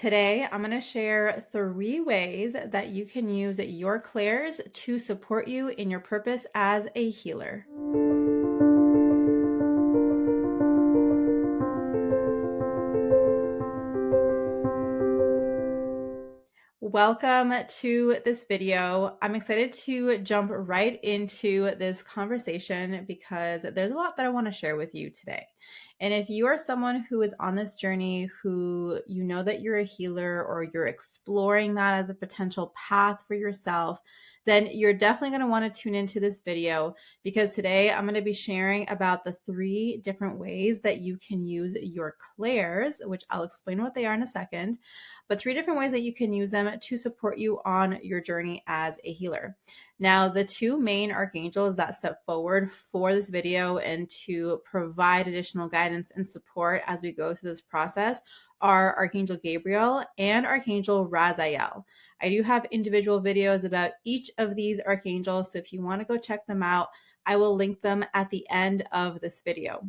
Today, I'm going to share 3 ways that you can use your clairs to support you in your purpose as a healer. Welcome to this video. I'm excited to jump right into this conversation because there's a lot that I want to share with you today. And if you are someone who is on this journey, who you know that you're a healer or you're exploring that as a potential path for yourself, then you're definitely going to want to tune into this video because today I'm going to be sharing about the 3 different ways that you can use your clairs, which I'll explain what they are in a second, but 3 different ways that you can use them to support you on your journey as a healer. Now, the 2 main archangels that step forward for this video and to provide additional guidance and support as we go through this process are Archangel Gabriel and Archangel Raziel. I do have individual videos about each of these archangels, so if you want to go check them out, I will link them at the end of this video.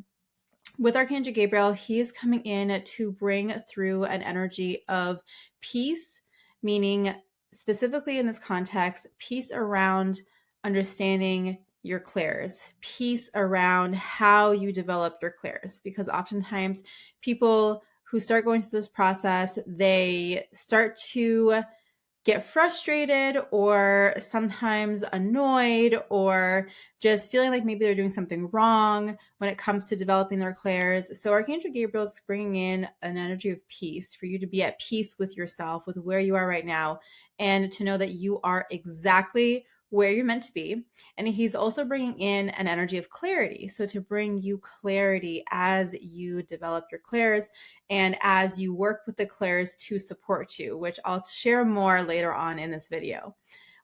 With Archangel Gabriel, he is coming in to bring through an energy of peace, meaning specifically in this context, peace around understanding your clairs, peace around how you develop your clairs, because oftentimes people who start going through this process, they start to get frustrated or sometimes annoyed or just feeling like maybe they're doing something wrong when it comes to developing their clairs. So Archangel Gabriel is bringing in an energy of peace for you to be at peace with yourself, with where you are right now, and to know that you are exactly where you're meant to be. And he's also bringing in an energy of clarity. So to bring you clarity as you develop your clairs and as you work with the clairs to support you, which I'll share more later on in this video.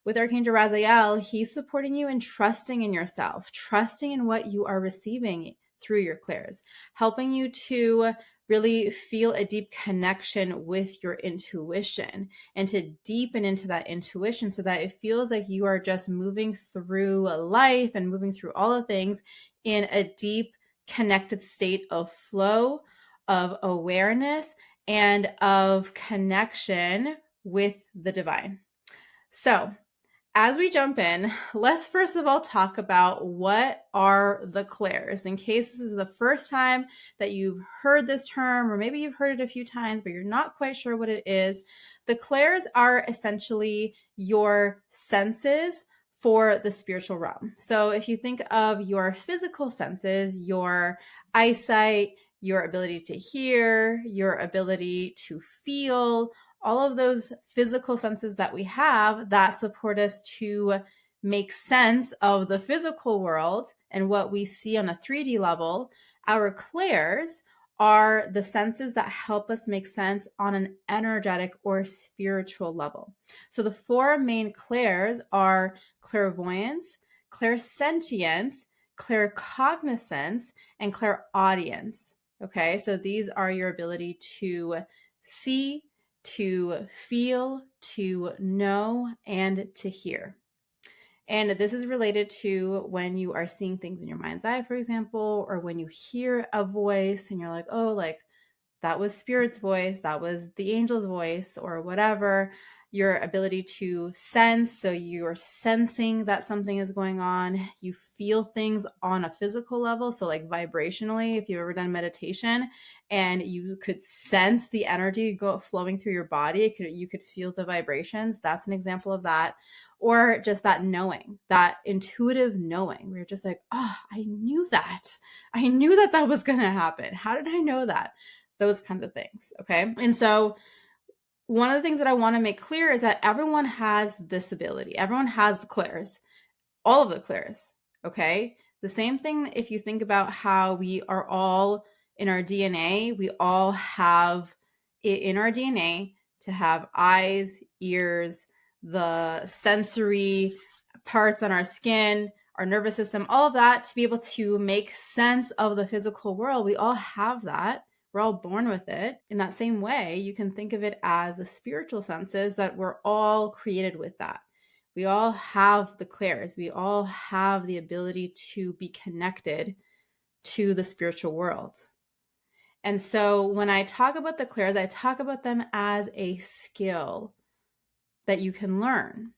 With Archangel Raziel, he's supporting you in trusting in yourself, trusting in what you are receiving through your clairs, helping you to really feel a deep connection with your intuition and to deepen into that intuition so that it feels like you are just moving through life and moving through all the things in a deep, connected state of flow, of awareness, and of connection with the divine. So, as we jump in, let's first of all talk about what are the clairs. In case this is the first time that you've heard this term, or maybe you've heard it a few times, but you're not quite sure what it is, the clairs are essentially your senses for the spiritual realm. So if you think of your physical senses, your eyesight, your ability to hear, your ability to feel, all of those physical senses that we have that support us to make sense of the physical world and what we see on a 3D level, our clairs are the senses that help us make sense on an energetic or spiritual level. So the 4 main clairs are clairvoyance, clairsentience, claircognizance, and clairaudience. Okay, so these are your ability to see, to feel, to know, and to hear. And this is related to when you are seeing things in your mind's eye, for example, or when you hear a voice and you're like, oh, like that was spirit's voice, that was the angel's voice, or whatever. Your ability to sense, so you're sensing that something is going on. You feel things on a physical level, so like vibrationally, if you've ever done meditation and you could sense the energy flowing through your body, you could feel the vibrations. That's an example of that. Or just that knowing, that intuitive knowing, where you're just like, oh, I knew that. I knew that that was going to happen. How did I know that? Those kinds of things. Okay. And so one of the things that I want to make clear is that everyone has this ability. Everyone has the clairs, all of the clairs. Okay. The same thing if you think about how we are all in our DNA, we all have it in our DNA to have eyes, ears, the sensory parts on our skin, our nervous system, all of that to be able to make sense of the physical world. We all have that. We're all born with it. In that same way, you can think of it as the spiritual senses that we're all created with that. We all have the clairs. We all have the ability to be connected to the spiritual world. And so when I talk about the clairs, I talk about them as a skill that you can learn.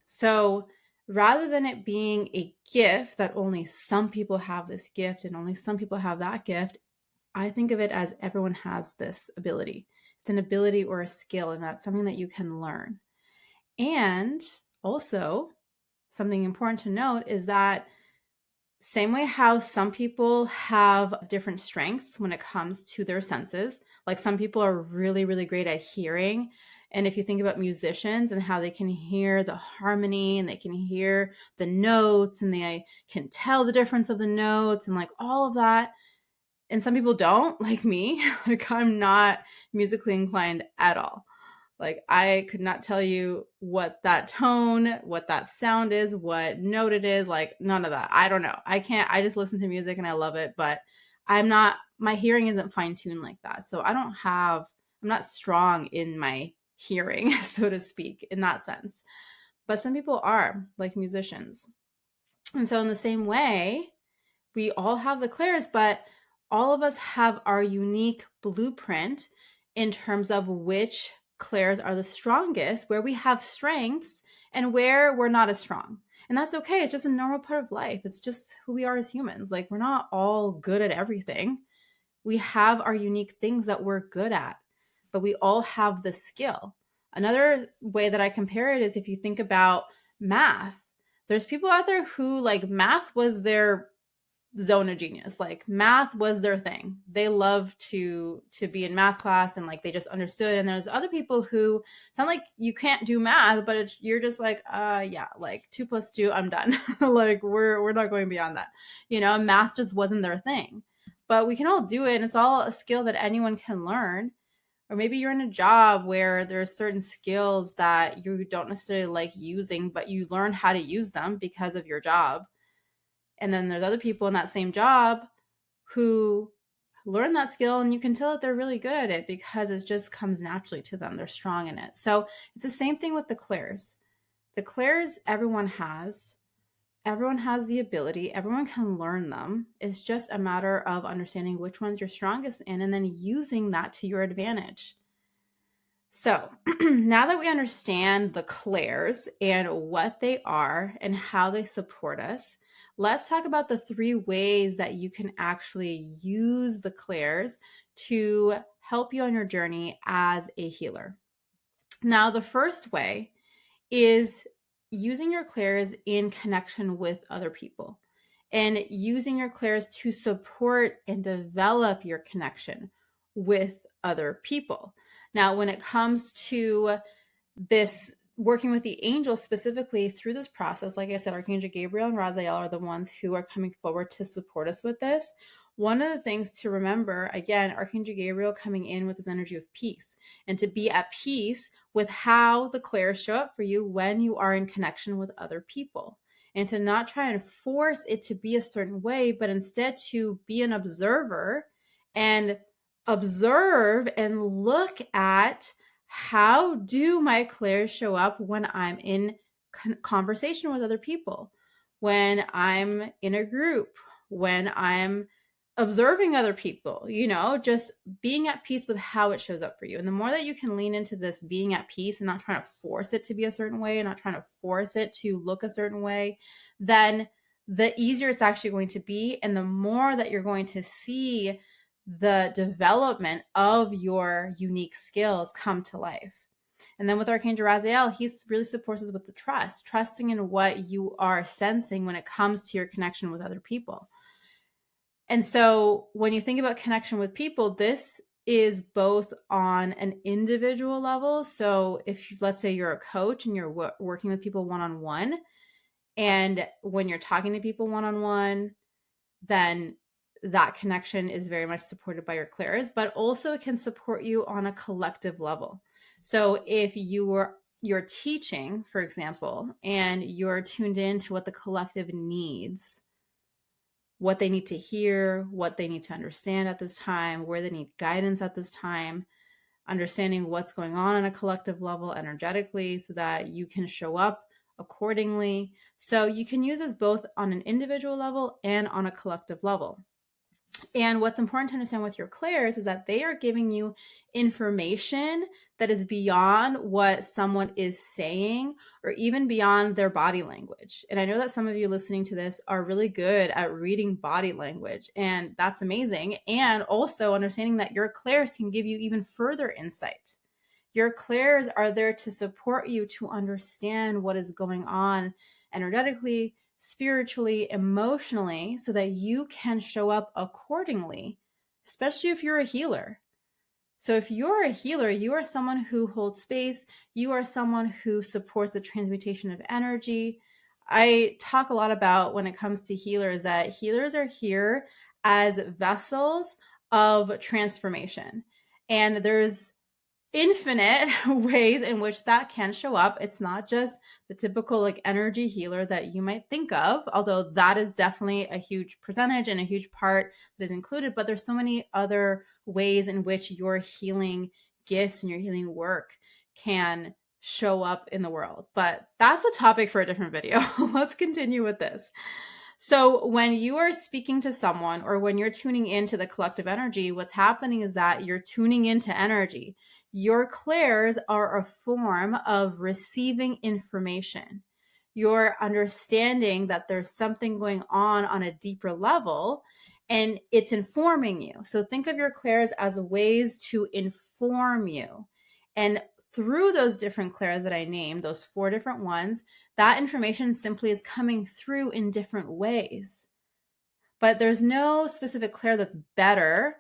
So rather than it being a gift that only some people have this gift and only some people have that gift, I think of it as everyone has this ability. It's an ability or a skill, and that's something that you can learn. And also, something important to note is that same way how some people have different strengths when it comes to their senses, like some people are really, really great at hearing. And if you think about musicians and how they can hear the harmony and they can hear the notes and they can tell the difference of the notes and like all of that. And some people don't, like me. Like I'm not musically inclined at all. Like I could not tell you what that tone, what that sound is, what note it is, like none of that. I don't know. I can't, I just listen to music and I love it, but my hearing isn't fine tuned like that. So I'm not strong in my hearing, so to speak, in that sense. But some people are, like musicians. And so in the same way, we all have the clairs, but all of us have our unique blueprint in terms of which clairs are the strongest, where we have strengths and where we're not as strong. And that's okay. It's just a normal part of life. It's just who we are as humans. Like we're not all good at everything. We have our unique things that we're good at, but we all have the skill. Another way that I compare it is if you think about math, there's people out there who like math was their zone of genius. Like math was their thing. They love to be in math class and like they just understood. And there's other people who sound like you can't do math, but you're just like yeah, like 2 + 2, I'm done. Like we're not going beyond that. Math just wasn't their thing. But we can all do it, and it's all a skill that anyone can learn. Or maybe you're in a job where there's certain skills that you don't necessarily like using, but you learn how to use them because of your job. And then there's other people in that same job who learn that skill, and you can tell that they're really good at it because it just comes naturally to them. They're strong in it. So it's the same thing with the clairs. The clairs everyone has. Everyone has the ability. Everyone can learn them. It's just a matter of understanding which ones you're strongest in and then using that to your advantage. So now that we understand the clairs and what they are and how they support us, let's talk about the 3 ways that you can actually use the clairs to help you on your journey as a healer. Now, the first way is using your clairs in connection with other people and using your clairs to support and develop your connection with other people. Now, when it comes to this working with the angels specifically through this process, like I said, Archangel Gabriel and Raziel are the ones who are coming forward to support us with this. One of the things to remember, again, Archangel Gabriel coming in with his energy of peace and to be at peace with how the clairs show up for you when you are in connection with other people, and to not try and force it to be a certain way, but instead to be an observer and observe and look at how do my clairs show up when I'm in conversation with other people, when I'm in a group, when I'm observing other people, just being at peace with how it shows up for you. And the more that you can lean into this being at peace and not trying to force it to be a certain way and not trying to force it to look a certain way, then the easier it's actually going to be. And the more that you're going to see the development of your unique skills come to life. And then with Archangel Raziel, he really supports us with the trusting in what you are sensing when it comes to your connection with other people. And so when you think about connection with people, this is both on an individual level. So if let's say you're a coach and you're working with people one-on-one, and when you're talking to people one-on-one, then that connection is very much supported by your clairs, but also it can support you on a collective level. So if you're teaching, for example, and you're tuned in to what the collective needs, what they need to hear, what they need to understand at this time, where they need guidance at this time, understanding what's going on a collective level energetically so that you can show up accordingly. So you can use this both on an individual level and on a collective level. And what's important to understand with your clairs is that they are giving you information that is beyond what someone is saying or even beyond their body language. And I know that some of you listening to this are really good at reading body language, and that's amazing. And also understanding that your clairs can give you even further insight. Your clairs are there to support you to understand what is going on energetically, spiritually, emotionally, so that you can show up accordingly, especially if you're a healer. So if you're a healer, you are someone who holds space. You are someone who supports the transmutation of energy. I talk a lot about when it comes to healers that healers are here as vessels of transformation. And there's infinite ways in which that can show up. It's not just the typical like energy healer that you might think of, although that is definitely a huge percentage and a huge part that is included, but there's so many other ways in which your healing gifts and your healing work can show up in the world. But that's a topic for a different video. Let's continue with this. So when you are speaking to someone or when you're tuning into the collective energy, what's happening is that you're tuning into energy. Your clairs are a form of receiving information. You're understanding that there's something going on a deeper level, and it's informing you. So think of your clairs as ways to inform you. And through those different clairs that I named, those 4 different ones, that information simply is coming through in different ways. But there's no specific clair that's better.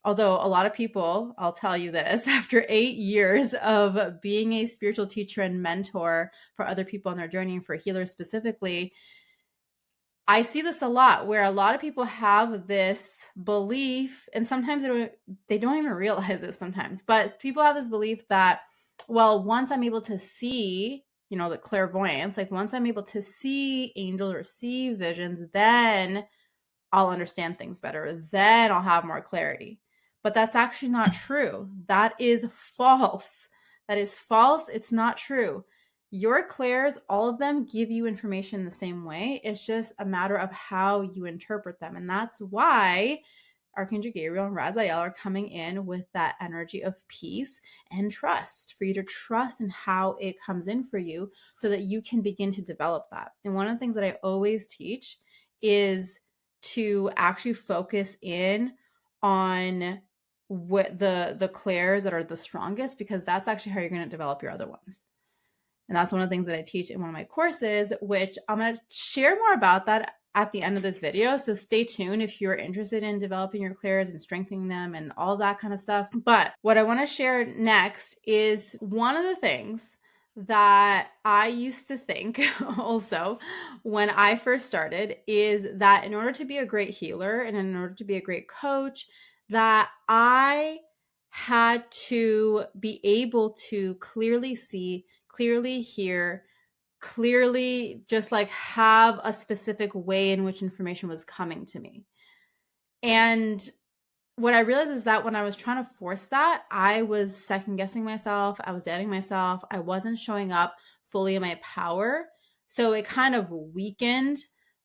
Although a lot of people, I'll tell you this, after 8 years of being a spiritual teacher and mentor for other people on their journey and for healers specifically, I see this a lot where a lot of people have this belief, and sometimes they don't even realize it sometimes, but people have this belief that, well, once I'm able to see, the clairvoyance, like once I'm able to see angels or see visions, then I'll understand things better. Then I'll have more clarity. But that's actually not true. That is false. That is false. It's not true. Your clairs, all of them give you information the same way. It's just a matter of how you interpret them. And that's why Archangel Gabriel and Raziel are coming in with that energy of peace and trust for you to trust in how it comes in for you so that you can begin to develop that. And one of the things that I always teach is to actually focus in on what the clairs that are the strongest, because that's actually how you're going to develop your other ones. And that's one of the things that I teach in one of my courses, which I'm going to share more about that at the end of this video. So stay tuned if you're interested in developing your clairs and strengthening them and all that kind of stuff. But what I want to share next is one of the things that I used to think also when I first started is that in order to be a great healer and in order to be a great coach, that I had to be able to clearly see, clearly hear, clearly just like have a specific way in which information was coming to me. And what I realized is that when I was trying to force that, I was second guessing myself. I was doubting myself. I wasn't showing up fully in my power. So it kind of weakened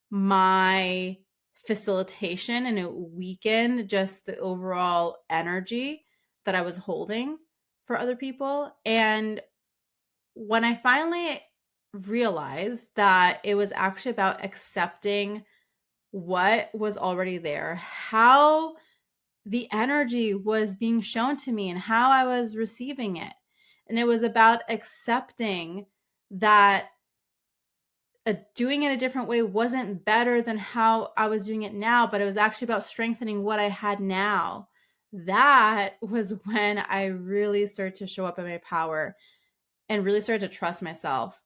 my facilitation and it weakened just the overall energy that I was holding for other people. And when I finally realized that it was actually about accepting what was already there, how the energy was being shown to me and how I was receiving it. And it was about accepting that doing it a different way wasn't better than how I was doing it now, but it was actually about strengthening what I had now. That was when I really started to show up in my power and really started to trust myself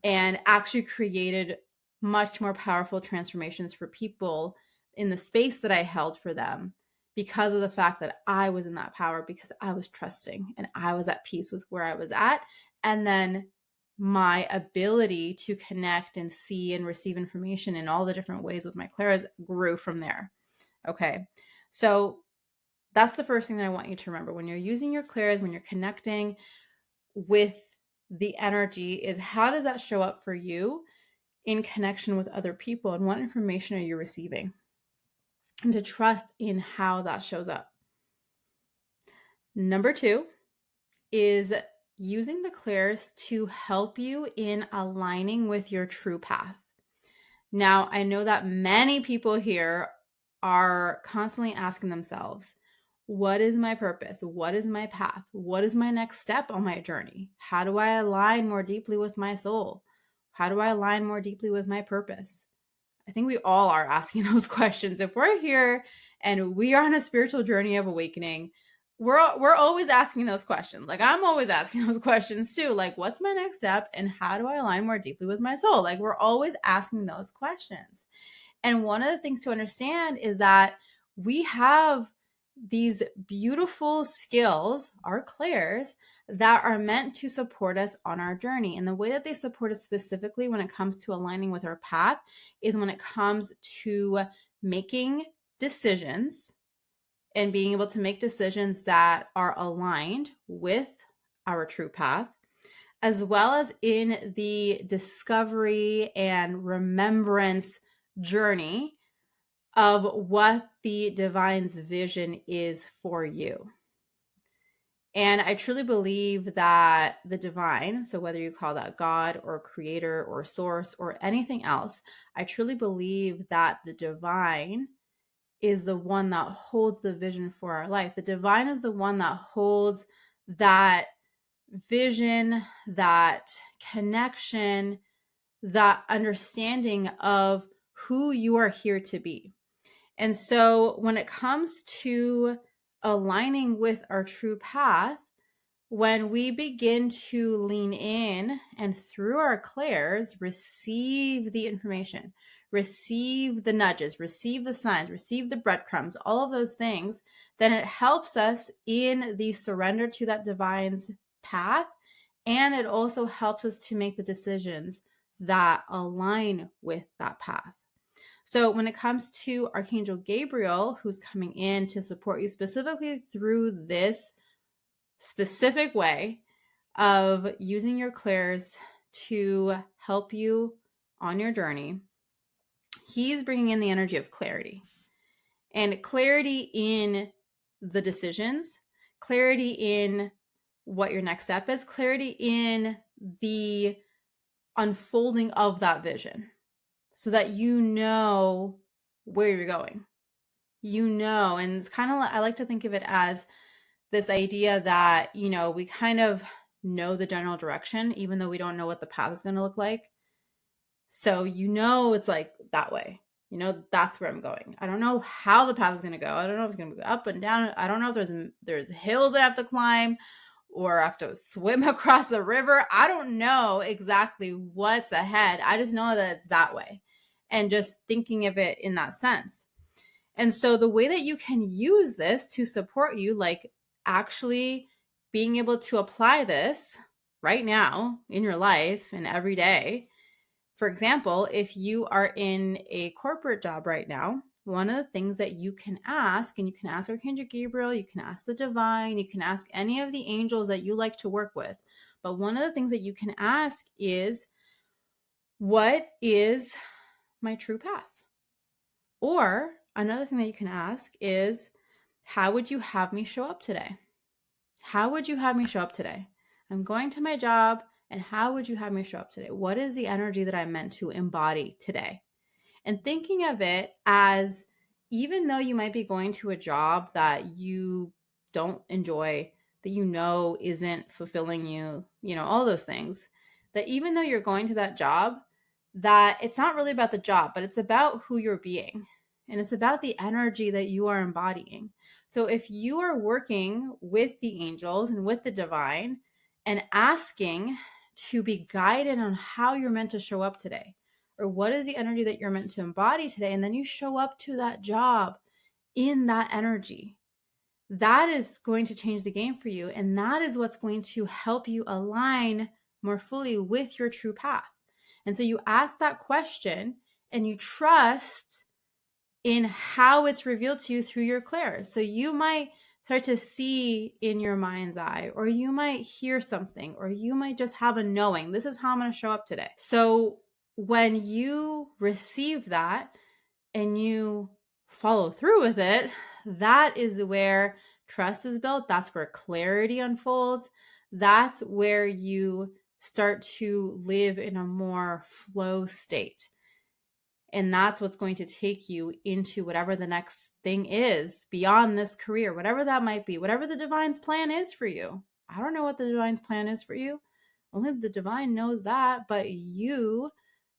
and actually created much more powerful transformations for people in the space that I held for them because of the fact that I was in that power, because I was trusting and I was at peace with where I was at. And then my ability to connect and see and receive information in all the different ways with my clairs grew from there. Okay. So that's the first thing that I want you to remember when you're using your clairs, when you're connecting with the energy, is how does that show up for you in connection with other people and what information are you receiving? and to trust in how that shows up. Number 2 is using the clairs to help you in aligning with your true path. Now, I know that many people here are constantly asking themselves, what is my purpose? What is my path? What is my next step on my journey? How do I align more deeply with my soul? How do I align more deeply with my purpose? I think we all are asking those questions. If we're here and we are on a spiritual journey of awakening, we're always asking those questions. Like, I'm always asking those questions too. Like, what's my next step and how do I align more deeply with my soul? Like, we're always asking those questions. And one of the things to understand is that we have these beautiful skills, our clairs, that are meant to support us on our journey. And the way that they support us specifically when it comes to aligning with our path is when it comes to making decisions and being able to make decisions that are aligned with our true path, as well as in the discovery and remembrance journey of what the divine's vision is for you. And I truly believe that the divine, so whether you call that God or creator or source or anything else, I truly believe that the divine is the one that holds the vision for our life. The divine is the one that holds that vision, that connection, that understanding of who you are here to be. And so when it comes to aligning with our true path, when we begin to lean in and through our clairs receive the information, receive the nudges, receive the signs, receive the breadcrumbs, all of those things, then it helps us in the surrender to that divine's path. And it also helps us to make the decisions that align with that path. So when it comes to Archangel Gabriel, who's coming in to support you specifically through this specific way of using your clairs to help you on your journey, he's bringing in the energy of clarity. And clarity in the decisions, clarity in what your next step is, clarity in the unfolding of that vision so that you know where you're going. You know, and it's kind of, I like to think of it as this idea that, you know, we kind of know the general direction, even though we don't know what the path is going to look like. So, you know, it's like that way. You know, that's where I'm going. I don't know how the path is going to go. I don't know if it's going to go up and down. I don't know if there's hills that I have to climb or I have to swim across the river. I don't know exactly what's ahead. I just know that it's that way. And just thinking of it in that sense. And so the way that you can use this to support you, like actually being able to apply this right now in your life and every day. For example, if you are in a corporate job right now, one of the things that you can ask, and you can ask Archangel Gabriel, you can ask the divine, you can ask any of the angels that you like to work with. But one of the things that you can ask is, what is my true path? Or another thing that you can ask is, how would you have me show up today? How would you have me show up today? I'm going to my job, and how would you have me show up today? What is the energy that I'm meant to embody today? And thinking of it as, even though you might be going to a job that you don't enjoy, that you know isn't fulfilling you, you know, all those things, that even though you're going to that job, that it's not really about the job, but it's about who you're being. And it's about the energy that you are embodying. So if you are working with the angels and with the divine and asking to be guided on how you're meant to show up today, or what is the energy that you're meant to embody today, and then you show up to that job in that energy, that is going to change the game for you. And that is what's going to help you align more fully with your true path. And so you ask that question and you trust in how it's revealed to you through your clairs. So you might start to see in your mind's eye, or you might hear something, or you might just have a knowing, this is how I'm going to show up today. So when you receive that and you follow through with it, that is where trust is built. That's where clarity unfolds. That's where you start to live in a more flow state. And that's what's going to take you into whatever the next thing is beyond this career, whatever that might be, whatever the divine's plan is for you. I don't know what the divine's plan is for you. Only the divine knows that, but you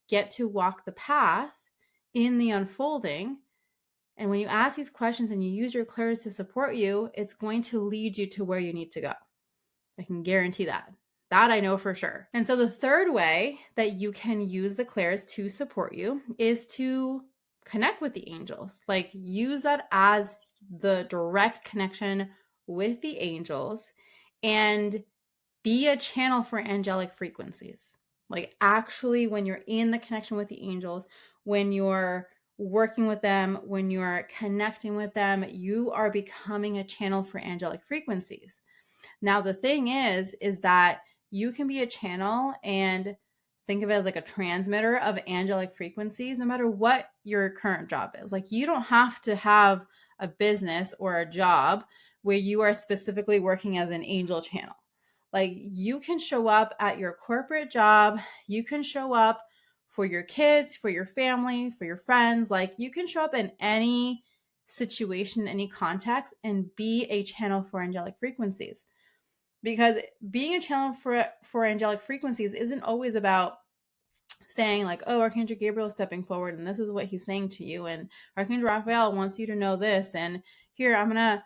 get to walk the path in the unfolding. And when you ask these questions and you use your clairs to support you, it's going to lead you to where you need to go. I can guarantee that. That I know for sure. And so the third way that you can use the clairs to support you is to connect with the angels. Like, use that as the direct connection with the angels and be a channel for angelic frequencies. Like, actually, when you're in the connection with the angels, when you're working with them, when you're connecting with them, you are becoming a channel for angelic frequencies. Now, the thing is that you can be a channel and think of it as like a transmitter of angelic frequencies, no matter what your current job is. Like, you don't have to have a business or a job where you are specifically working as an angel channel. Like, you can show up at your corporate job. You can show up for your kids, for your family, for your friends. Like, you can show up in any situation, any context, and be a channel for angelic frequencies. Because being a channel for angelic frequencies isn't always about saying like, oh, Archangel Gabriel is stepping forward and this is what he's saying to you, and Archangel Raziel wants you to know this, and here, I'm going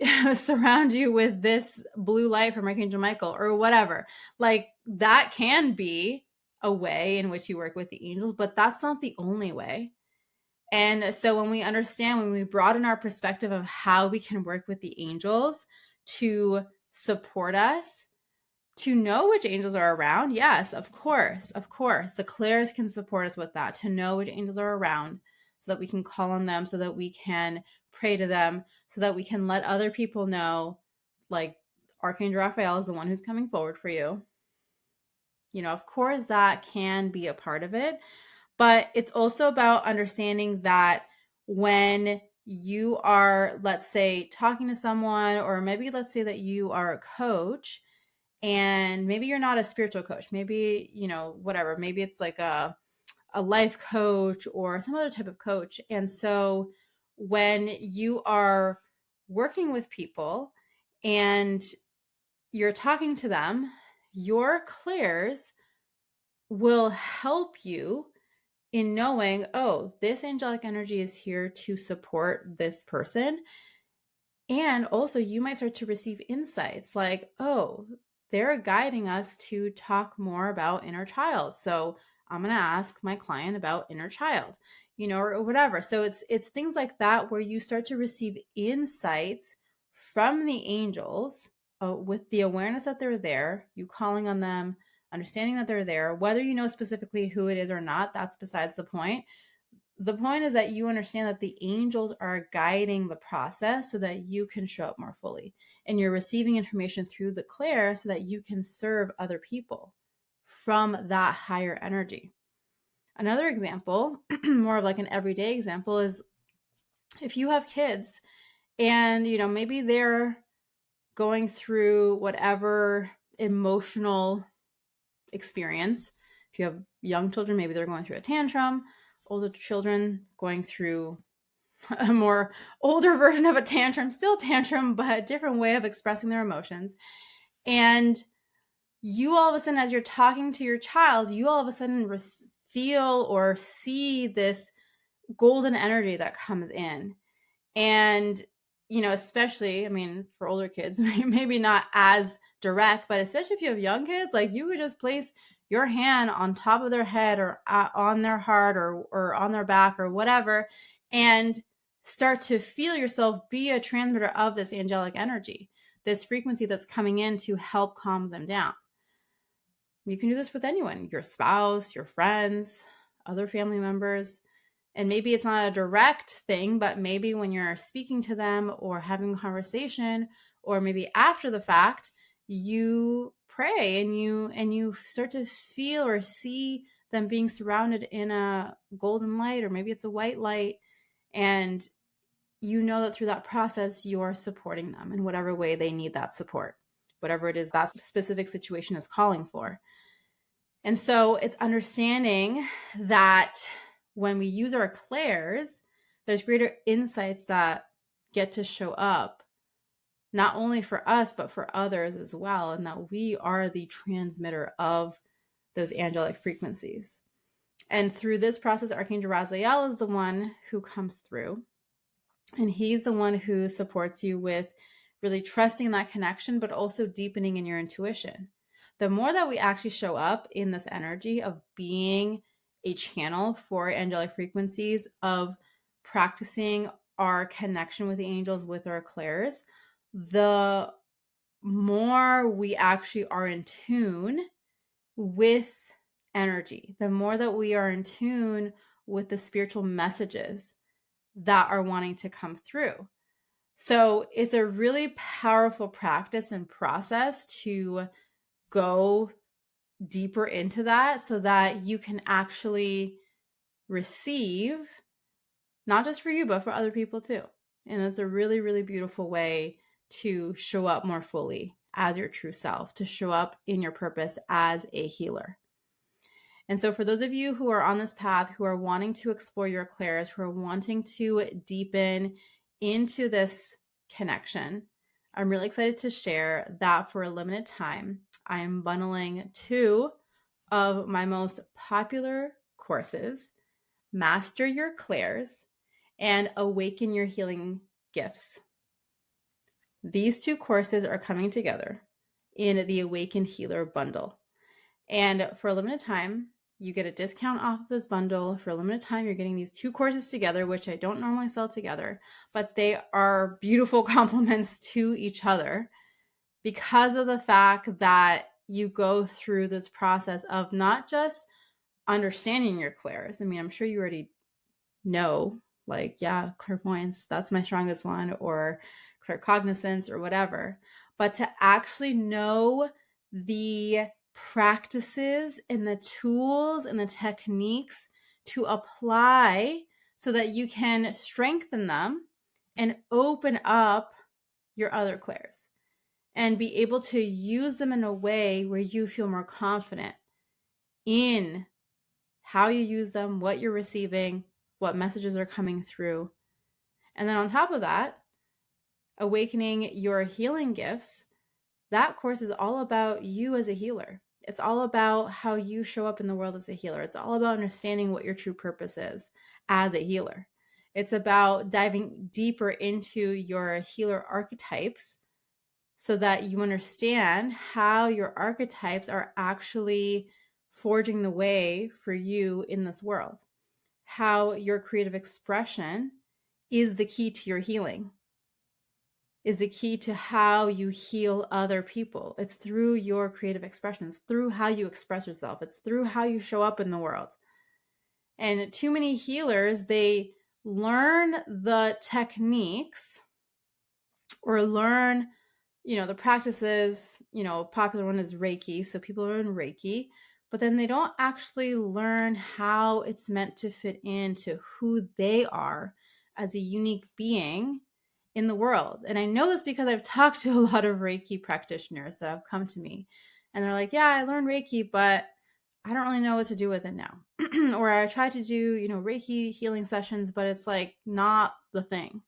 to surround you with this blue light from Archangel Michael, or whatever. Like, that can be a way in which you work with the angels, but that's not the only way. And so when we understand, when we broaden our perspective of how we can work with the angels to support us, to know which angels are around, yes, of course. The clairs can support us with that, to know which angels are around so that we can call on them, so that we can pray to them, so that we can let other people know, like, Archangel Raphael is the one who's coming forward for you. You know, of course, that can be a part of it, but it's also about understanding that when you are, let's say, talking to someone, or maybe let's say that you are a coach, and maybe you're not a spiritual coach, maybe, you know, whatever, maybe it's like a life coach or some other type of coach. And so when you are working with people and you're talking to them, your clairs will help you in knowing, oh, this angelic energy is here to support this person. And also, you might start to receive insights like, oh, they're guiding us to talk more about inner child. So I'm going to ask my client about inner child, you know, or whatever. So it's things like that where you start to receive insights from the angels, with the awareness that they're there, you calling on them, understanding that they're there. Whether you know specifically who it is or not, that's besides the point. The point is that you understand that the angels are guiding the process so that you can show up more fully. And you're receiving information through the clair so that you can serve other people from that higher energy. Another example, more of like an everyday example, is if you have kids and, you know, maybe they're going through whatever emotional experience. If you have young children, maybe they're going through a tantrum. Older children going through a more older version of a tantrum, still tantrum, but a different way of expressing their emotions. And you all of a sudden, as you're talking to your child, you all of a sudden feel or see this golden energy that comes in. And, you know, especially, I mean, for older kids, maybe not as direct, but especially if you have young kids, like, you could just place your hand on top of their head or on their heart or on their back or whatever, and start to feel yourself be a transmitter of this angelic energy, this frequency that's coming in to help calm them down. You can do this with anyone, your spouse, your friends, other family members. And maybe it's not a direct thing, but maybe when you're speaking to them or having a conversation, or maybe after the fact, you pray and you start to feel or see them being surrounded in a golden light, or maybe it's a white light, and you know that through that process, you're supporting them in whatever way they need that support, whatever it is that specific situation is calling for. And so it's understanding that when we use our clairs, there's greater insights that get to show up, not only for us, but for others as well, and that we are the transmitter of those angelic frequencies. And through this process, Archangel Raziel is the one who comes through, and he's the one who supports you with really trusting that connection, but also deepening in your intuition. The more that we actually show up in this energy of being a channel for angelic frequencies, of practicing our connection with the angels, with our clairs, the more we actually are in tune with energy, the more that we are in tune with the spiritual messages that are wanting to come through. So it's a really powerful practice and process to go deeper into that so that you can actually receive, not just for you, but for other people too. And it's a really, really beautiful way to show up more fully as your true self, to show up in your purpose as a healer. And so for those of you who are on this path, who are wanting to explore your clairs, who are wanting to deepen into this connection, I'm really excited to share that for a limited time, I am bundling 2 of my most popular courses, Master Your Clairs and Awaken Your Healing Gifts. These 2 courses are coming together in the Awakened Healer bundle. And for a limited time, you get a discount off this bundle. For a limited time, you're getting these 2 courses together, which I don't normally sell together, but they are beautiful complements to each other because of the fact that you go through this process of not just understanding your clairs. I mean, I'm sure you already know, like, yeah, clairvoyance, that's my strongest one, or claircognizance or whatever, but to actually know the practices and the tools and the techniques to apply so that you can strengthen them and open up your other clairs and be able to use them in a way where you feel more confident in how you use them, what you're receiving, what messages are coming through. And then on top of that, Awakening Your Healing Gifts, that course is all about you as a healer. It's all about how you show up in the world as a healer. It's all about understanding what your true purpose is as a healer. It's about diving deeper into your healer archetypes so that you understand how your archetypes are actually forging the way for you in this world. How your creative expression is the key to your healing, is the key to how you heal other people. It's through your creative expressions, through how you express yourself. It's through how you show up in the world. And too many healers, they learn the techniques or learn, the practices. A popular one is Reiki. So people learn Reiki, but then they don't actually learn how it's meant to fit into who they are as a unique being in the world. And I know this because I've talked to a lot of Reiki practitioners that have come to me and they're like, yeah, I learned Reiki, but I don't really know what to do with it now. Or I try to do, Reiki healing sessions, but it's like not the thing.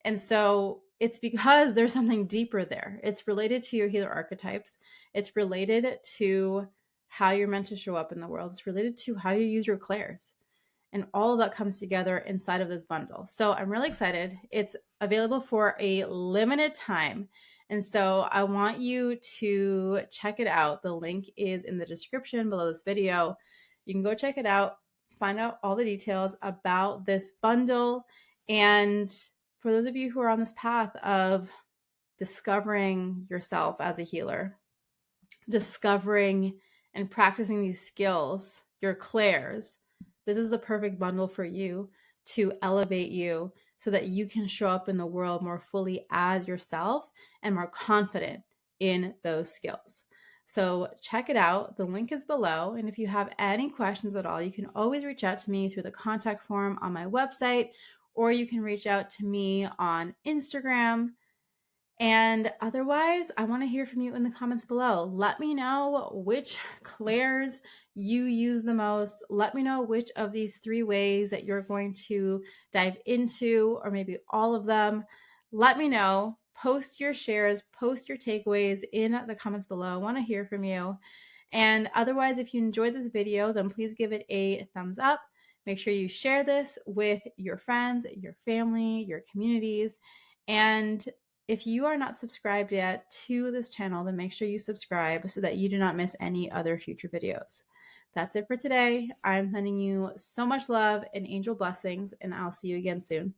And so it's because there's something deeper there. It's related to your healer archetypes. It's related to how you're meant to show up in the world. It's related to how you use your clairs. And all of that comes together inside of this bundle. So I'm really excited. It's available for a limited time. And so I want you to check it out. The link is in the description below this video. You can go check it out, find out all the details about this bundle. And for those of you who are on this path of discovering yourself as a healer, discovering and practicing these skills, your clairs, this is the perfect bundle for you to elevate you so that you can show up in the world more fully as yourself and more confident in those skills. So check it out. The link is below. And if you have any questions at all, you can always reach out to me through the contact form on my website, or you can reach out to me on Instagram. And otherwise, I want to hear from you in the comments below. Let me know which clairs you use the most. Let me know which of these 3 ways that you're going to dive into, or maybe all of them. Let me know. Post your shares, post your takeaways in the comments below. I want to hear from you. And otherwise, if you enjoyed this video, then please give it a thumbs up. Make sure you share this with your friends, your family, your communities. And if you are not subscribed yet to this channel, then make sure you subscribe so that you do not miss any other future videos. That's it for today. I'm sending you so much love and angel blessings, and I'll see you again soon.